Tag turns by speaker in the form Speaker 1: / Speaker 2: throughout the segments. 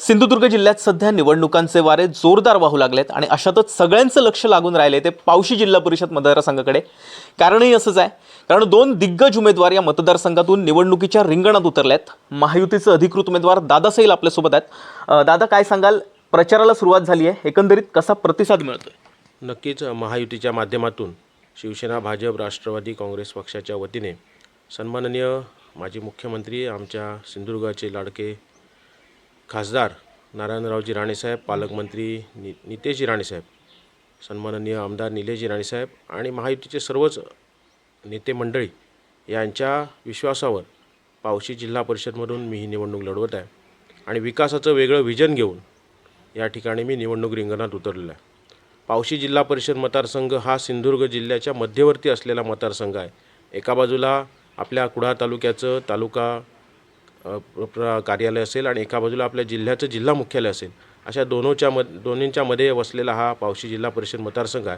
Speaker 1: सिंधुदुर्ग जिल्ह्यात सध्या निवडणुकांचे वारे जोरदार वाहू लागलेत आणि अशातच सगळ्यांचं लक्ष लागून राहिले ते पावशी जिल्हा परिषद मतदारसंघाकडे। कारणही असंच आहे, कारण दोन दिग्गज उमेदवार या मतदारसंघातून निवडणुकीच्या रिंगणात उतरलेत। महायुतीचे अधिकृत उमेदवार दादा सैल आपल्यासोबत आहेत। दादा, काय सांगाल? प्रचाराला सुरुवात झाली आहे, एकंदरीत कसा प्रतिसाद मिळतोय?
Speaker 2: नक्कीच महायुतीच्या माध्यमातून शिवसेना, भाजप, राष्ट्रवादी काँग्रेस पक्षाच्या वतीने सन्माननीय माजी मुख्यमंत्री, आमच्या सिंधुदुर्गाचे लाडके खासदार नारायणरावजी राणेसाहेब, पालकमंत्री नितेशजी राणेसाहेब, सन्माननीय आमदार निलेशजी राणेसाहेब आणि महायुतीचे सर्वच नेते मंडळी यांच्या विश्वासावर पावशी जिल्हा परिषदमधून मी ही निवडणूक लढवत आहे आणि विकासाचं वेगळं विजन घेऊन या ठिकाणी मी निवडणूक रिंगणात उतरलेला आहे। पावशी जिल्हा परिषद मतदारसंघ हा सिंधुदुर्ग जिल्ह्याच्या मध्यवर्ती असलेला मतदारसंघ आहे। एका बाजूला आपल्या कुडाळ तालुक्याचं तालुका कार्यालय असेल आणि एका बाजूला आपल्या जिल्ह्याचं जिल्हा मुख्यालय असेल, अशा दोन्हींच्या मध्ये वसलेला हा पावशी जिल्हा परिषद मतदारसंघ आहे।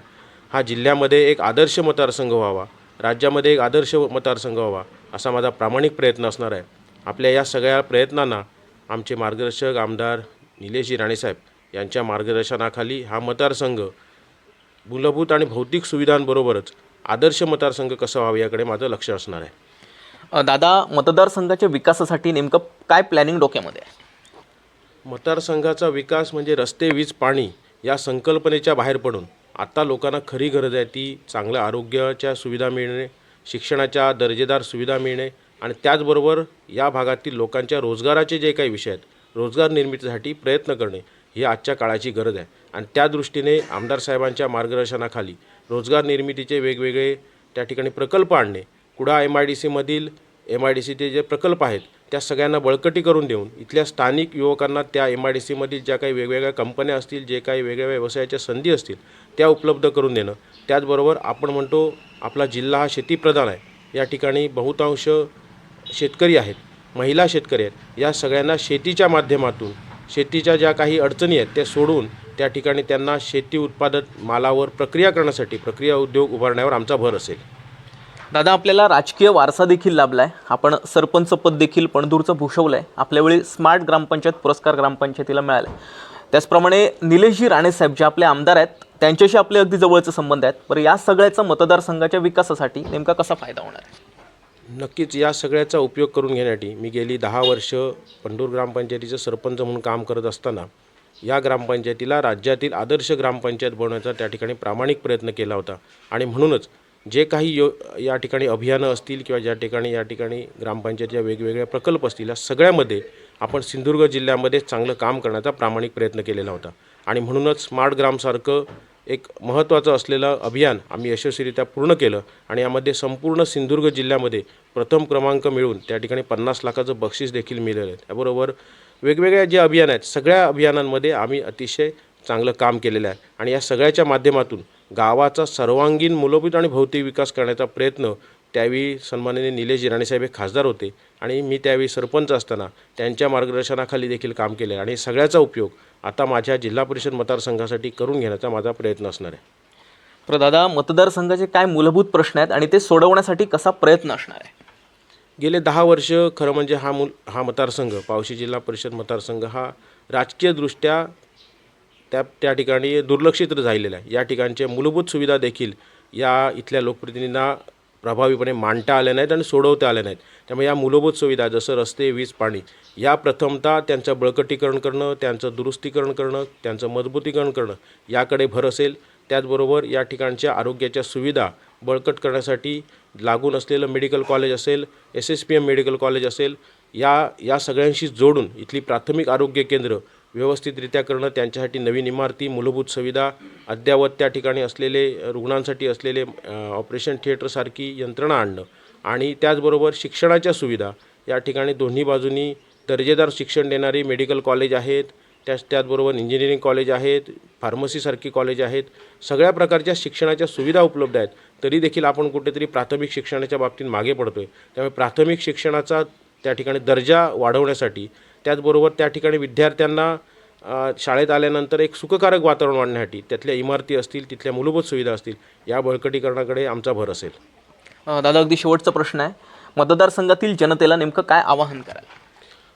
Speaker 2: हा जिल्ह्यामध्ये एक आदर्श मतदारसंघ व्हावा, राज्यामध्ये एक आदर्श मतदारसंघ व्हावा, असा माझा प्रामाणिक प्रयत्न असणार आहे। आपल्या या सगळ्या प्रयत्नांना आमचे मार्गदर्शक आमदार निलेशजी राणेसाहेब यांच्या मार्गदर्शनाखाली हा मतदारसंघ मूलभूत आणि भौतिक सुविधांबरोबरच आदर्श मतदारसंघ कसा व्हावा याकडे माझं लक्ष असणार आहे।
Speaker 1: दादा, मतदारसंघाच्या विकासासाठी नेमकं काय प्लॅनिंग डोक्यामध्ये आहे?
Speaker 2: मतदारसंघाचा विकास म्हणजे रस्ते, वीज, पाणी या संकल्पनेच्या बाहेर पडून आता लोकांना खरी गरज आहे ती चांगल्या आरोग्याच्या सुविधा मिळणे, शिक्षणाच्या दर्जेदार सुविधा मिळणे आणि त्याचबरोबर या भागातील लोकांच्या रोजगाराचे जे काही विषय आहेत, रोजगार निर्मितीसाठी प्रयत्न करणे ही आजच्या काळाची गरज आहे। आणि त्या दृष्टीने आमदार साहेबांच्या मार्गदर्शनाखाली रोजगार निर्मितीचे वेगवेगळे त्या ठिकाणी प्रकल्प आणणे, कुडाळ MIDC MIDCचे जे प्रकल्प आहेत त्या सगळ्यांना बळकटी करून देऊन इथल्या स्थानिक युवकांना त्या MIDCमधील ज्या काही वेगवेगळ्या कंपन्या असतील, जे काही वेगवेगळ्या व्यवसायाच्या संधी असतील त्या उपलब्ध करून देणं। त्याचबरोबर आपण म्हणतो आपला जिल्हा हा शेतीप्रधान आहे, या ठिकाणी बहुतांश शेतकरी आहेत, महिला शेतकरी आहेत, या सगळ्यांना शेतीच्या माध्यमातून शेतीच्या ज्या काही अडचणी आहेत त्या सोडून त्या ठिकाणी त्यांना शेती उत्पादक मालावर प्रक्रिया करण्यासाठी प्रक्रिया उद्योग उभारण्यावर आमचा भर असेल।
Speaker 1: दादा, आपल्याला राजकीय वारसा देखील लाभलाय, आपण सरपंच पद देखील पणदूरचं भूषवलंय, आपल्यावेळी स्मार्ट ग्रामपंचायत पुरस्कार ग्रामपंचायतीला मिळाला। त्याचप्रमाणे निलेशजी राणेसाहेब जे आपले आमदार आहेत त्यांच्याशी आपले अगदी जवळचे संबंध आहेत। बरं, या सगळ्याचा मतदारसंघाच्या विकासासाठी नेमका कसा फायदा होणार आहे?
Speaker 2: नक्कीच या सगळ्याचा उपयोग करून घेण्यासाठी मी गेली 10 वर्ष पणदूर ग्रामपंचायतीचं सरपंच म्हणून काम करत असताना या ग्रामपंचायतीला राज्यातील आदर्श ग्रामपंचायत बनवण्याचा त्या ठिकाणी प्रामाणिक प्रयत्न केला होता। आणि म्हणूनच जे काही या ठिकाणी अभियानं असतील किंवा या ठिकाणी ग्रामपंचायतीच्या वेगवेगळे प्रकल्प असतील, या सगळ्यामध्ये आपण सिंधुदुर्ग जिल्ह्यामध्ये चांगलं काम करण्याचा प्रामाणिक प्रयत्न केलेला होता। आणि म्हणूनच स्मार्ट ग्रामसारखं एक महत्त्वाचं असलेलं अभियान आम्ही यशस्वीरित्या पूर्ण केलं आणि यामध्ये संपूर्ण सिंधुदुर्ग जिल्ह्यामध्ये प्रथम क्रमांक मिळवून त्या ठिकाणी 50 लाखाचं बक्षीस देखील मिळालं आहे। त्याबरोबर वेगवेगळ्या जे अभियान आहेत सगळ्या अभियानांमध्ये आम्ही अतिशय चांगलं काम केलेलं आहे आणि या सगळ्याच्या माध्यमातून गावाचा सर्वांगीण मूलभूत आणि भौतिक विकास करण्याचा प्रयत्न त्यावेळी सन्माननीय निलेशजी राणेसाहेब हे खासदार होते आणि मी त्यावेळी सरपंच असताना त्यांच्या मार्गदर्शनाखाली देखील काम केले आणि सगळ्याचा उपयोग आता माझ्या जिल्हा परिषद मतदारसंघासाठी करून घेण्याचा माझा प्रयत्न असणार आहे।
Speaker 1: तर दादा, मतदारसंघाचे काय मूलभूत प्रश्न आहेत आणि ते सोडवण्यासाठी कसा प्रयत्न असणार आहे?
Speaker 2: गेले 10 वर्ष खरं म्हणजे हा मतदारसंघ पावशी जिल्हा परिषद मतदारसंघ हा राजकीयदृष्ट्या त्या ठिकाणी दुर्लक्षित झालेला आहे। या ठिकाणच्या मूलभूत सुविधा देखील या इथल्या लोकप्रतिनिधींना प्रभावीपणे मांडता आल्या नाहीत आणि सोडवता आल्या नाहीत। त्यामुळे या मूलभूत सुविधा जसं रस्ते, वीज, पाणी या प्रथमतः त्यांचं बळकटीकरण करणं, त्यांचं दुरुस्तीकरण करणं, त्यांचं मजबूतीकरण करणं याकडे भर असेल। त्याचबरोबर या ठिकाणच्या आरोग्याच्या सुविधा बळकट करण्यासाठी लागून असलेलं मेडिकल कॉलेज असेल, SSPM मेडिकल कॉलेज असेल, या सगळ्यांशी जोडून इथली प्राथमिक आरोग्य केंद्र व्यवस्थितरित्या करणं, त्यांच्यासाठी नवीन इमारती, मूलभूत सुविधा, अद्ययावत त्या ठिकाणी असलेले रुग्णांसाठी असलेले ऑपरेशन थिएटरसारखी यंत्रणा आणणं आणि त्याचबरोबर शिक्षणाच्या सुविधा या ठिकाणी दोन्ही बाजूंनी दर्जेदार शिक्षण देणारी मेडिकल कॉलेज आहेत, त्याचबरोबर इंजिनिअरिंग कॉलेज आहेत, फार्मसीसारखी कॉलेज आहेत, सगळ्या प्रकारच्या शिक्षणाच्या सुविधा उपलब्ध आहेत। तरी देखील आपण कुठेतरी प्राथमिक शिक्षणाच्या बाबतीत मागे पडतो आहे। त्यामुळे प्राथमिक शिक्षणाचा त्या ठिकाणी दर्जा वाढवण्यासाठी, त्याचबरोबर त्या ठिकाणी विद्यार्थ्यांना शाळेत आल्यानंतर एक सुखकारक वातावरण वाढण्यासाठी त्यातल्या इमारती असतील, तिथल्या मूलभूत सुविधा असतील, या बळकटीकरणाकडे आमचा भर असेल।
Speaker 1: दादा, अगदी शेवटचा प्रश्न आहे, मतदारसंघातील जनतेला नेमकं काय आवाहन कराल?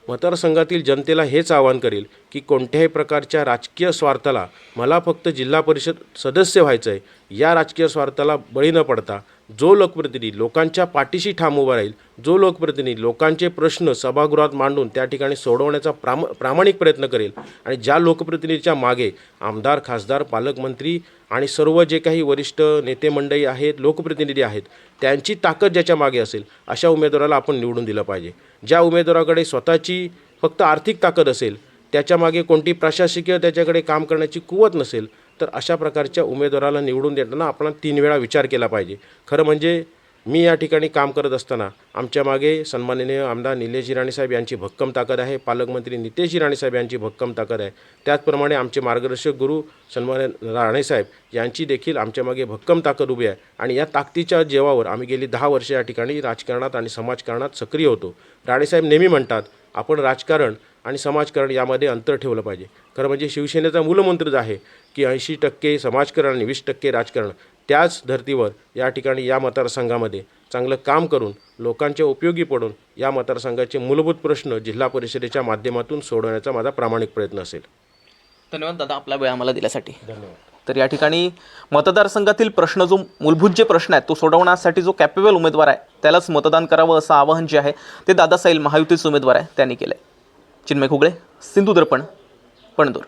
Speaker 2: मतदारसंघातील जनतेला हेच आवाहन करेल की कोणत्याही प्रकारच्या राजकीय स्वार्थाला, मला फक्त जिल्हा परिषद सदस्य व्हायचं आहे, या राजकीय स्वार्थाला बळी न पडता जो लोकप्रतिनिधी लोकांच्या पाठीशी ठाम उभा राहील, जो लोकप्रतिनिधी लोकांचे प्रश्न सभागृहात मांडून त्या ठिकाणी सोडवण्याचा प्रामाणिक प्रयत्न करेल आणि ज्या लोकप्रतिनिधीच्या मागे आमदार, खासदार, पालकमंत्री आणि सर्व जे काही वरिष्ठ नेते मंडळी आहेत, लोकप्रतिनिधी आहेत, त्यांची ताकद ज्याच्या मागे असेल अशा उमेदवाराला आपण निवडून दिलं पाहिजे. ज्या उमेदवाराकडे स्वतःची फक्त आर्थिक ताकद असेल, त्याच्या मागे कोणती प्रशासकीय त्याच्याकडे काम करण्याची कुवत नसेल, तर अशा प्रकारच्या उमेदवाराला निवडून देताना आपण 3 वेळा विचार केला पाहिजे. खरं म्हणजे मी या ठिकाणी काम करत असताना आमच्या मागे सन्माननीय आमदार निलेश राणेसाहेब यांची भक्कम ताकद आहे, पालकमंत्री नितेश राणेसाहेब यांची भक्कम ताकद आहे. त्याचप्रमाणे आमचे मार्गदर्शक गुरु सन्माननीय राणेसाहेब यांची देखील आमच्या मागे भक्कम ताकद उभी आहे आणि या ताकदीच्या जेवावर आम्ही गेली 10 वर्षे या ठिकाणी राजकारणात आणि समाजकारणात सक्रिय होतो. राणेसाहेब नेहमी म्हणतात, आपण राजकारण आणि समाजकारण यामध्ये अंतर ठेवलं पाहिजे. खरं म्हणजे शिवसेनेचा मूलमंत्रच आहे की 80% समाजकारण आणि 20% राजकारण. त्याच धर्तीवर या ठिकाणी या मतदारसंघामध्ये चांगलं काम करून लोकांच्या उपयोगी पडून या मतदारसंघाचे मूलभूत प्रश्न जिल्हा परिषदेच्या माध्यमातून सोडवण्याचा माझा प्रामाणिक प्रयत्न असेल.
Speaker 1: धन्यवाद दादा आपला वेळ आम्हाला दिल्यासाठी.
Speaker 2: धन्यवाद.
Speaker 1: तर या ठिकाणी मतदारसंघातील प्रश्न, जो मूलभूत जे प्रश्न आहेत तो सोडवण्यासाठी जो कॅपेबल उमेदवार आहे त्यालाच मतदान करावं असं आवाहन जे आहे ते दादा साहेल महायुतीचे उमेदवार आहे त्यांनी केलं आहे. चिन्मय खुगळे, सिंधुदर्पण, पणदूर.